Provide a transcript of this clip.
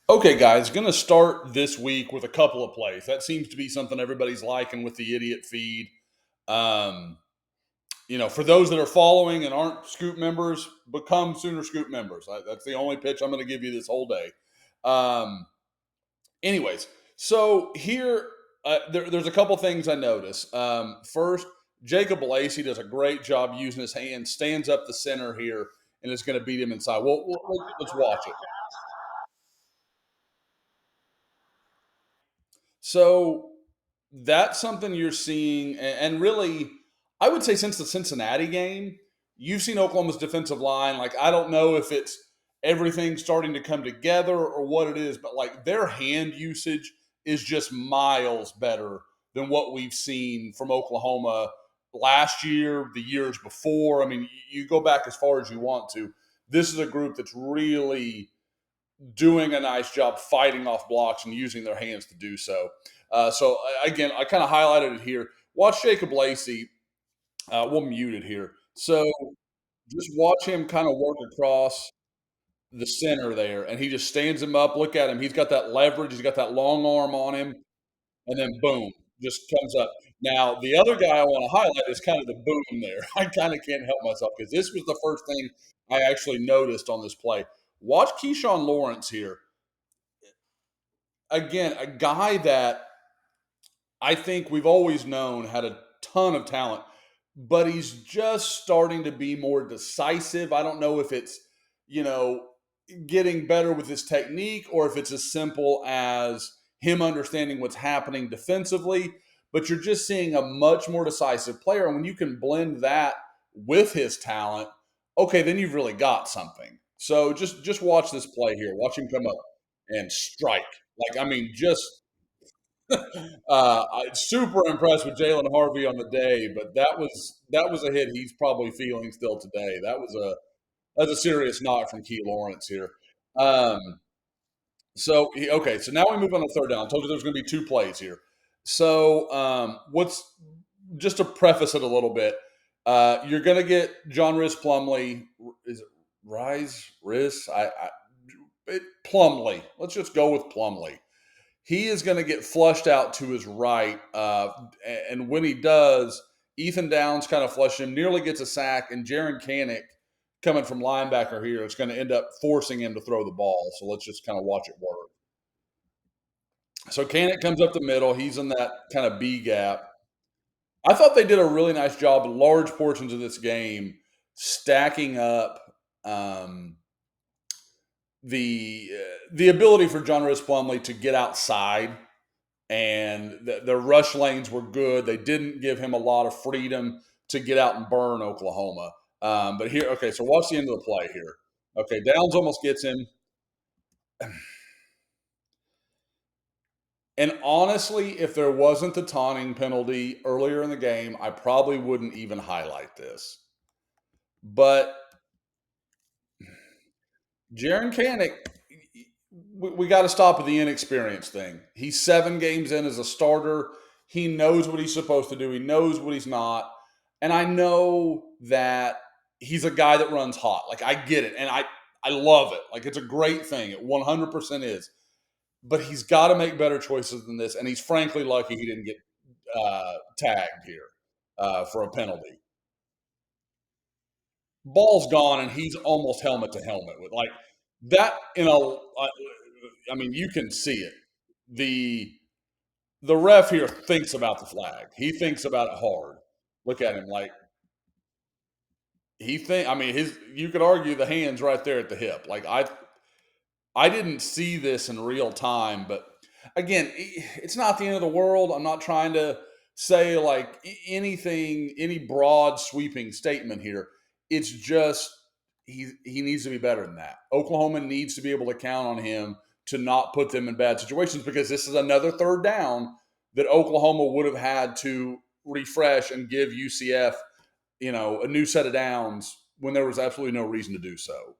Okay, guys, going to start this week with a couple of plays. That seems to be something everybody's liking with the idiot feed. Um, for those that are following and aren't Scoop members, become Sooner Scoop members. That's the only pitch I'm going to give you this whole day. Um, anyways, so here, there's a couple things I notice. First, Jacob Lacey does a great job using his hand, stands up the center here, and is going to beat him inside. Well, let's watch it. So that's something you're seeing, and really, I would say since the Cincinnati game, you've seen Oklahoma's defensive line. Like, I don't know if it's everything starting to come together or what it is, but like their hand usage is just miles better than what we've seen from Oklahoma last year, the years before. I mean, you go back as far as you want to. This is a group that's really doing a nice job fighting off blocks and using their hands to do so. Again, I kind of highlighted it here. Watch Jacob Lacey. We'll mute it here. So just watch him kind of work across the center there, and he just stands him up. Look at him. He's got that leverage. He's got that long arm on him, and then boom, just comes up. Now the other guy I want to highlight is kind of the boom there. I kind of can't help myself because this was the first thing I actually noticed on this play. Watch Keyshawn Lawrence here again, a guy that I think we've always known had a ton of talent, but he's just starting to be more decisive. I don't know if it's, you know, getting better with his technique or if it's as simple as him understanding what's happening defensively, but you're just seeing a much more decisive player. And when you can blend that with his talent, okay, then you've really got something. So just watch this play here. Watch him come up and strike. Like, I mean, just super impressed with Jalen Harvey on the day, but that was a hit he's probably feeling still today. That's a serious knock from Key Lawrence here. Um, okay, so now we move on to third down. I told you there's going to be two plays here. So what's just to preface it a little bit, you're going to get John Rhys Plumley. Is it Riz? Plumley. Let's just go with Plumley. He is going to get flushed out to his right. And when he does, Ethan Downs kind of flushes him, nearly gets a sack, and Jaron Kanek, coming from linebacker here, is going to end up forcing him to throw the ball. So let's just kind of watch it work. So Kanek comes up the middle. He's in that kind of B gap. I thought they did a really nice job in large portions of this game stacking up the the ability for John Rhys Plumley to get outside, and the rush lanes were good. They didn't give him a lot of freedom to get out and burn Oklahoma. But here, okay, so watch the end of the play here. Okay, Downs almost gets him. And honestly, if there wasn't the taunting penalty earlier in the game, I probably wouldn't even highlight this. But Jaron Kanek, we got to stop with the inexperience thing. He's 7 games in as a starter. He knows what he's supposed to do. He knows what he's not. And I know that he's a guy that runs hot. Like, I get it. And I love it. Like, it's a great thing. It 100% is. But he's got to make better choices than this. And he's frankly lucky he didn't get tagged here for a penalty. Ball's gone, and he's almost helmet to helmet with like that. I mean, you can see it. The ref here thinks about the flag. He thinks about it hard. Look at him, like he think. I mean, his. You could argue the hands right there at the hip. Like I didn't see this in real time, but again, it's not the end of the world. I'm not trying to say like anything, any broad sweeping statement here. It's just he needs to be better than that. Oklahoma needs to be able to count on him to not put them in bad situations, because this is another third down that Oklahoma would have had to refresh and give UCF, a new set of downs when there was absolutely no reason to do so.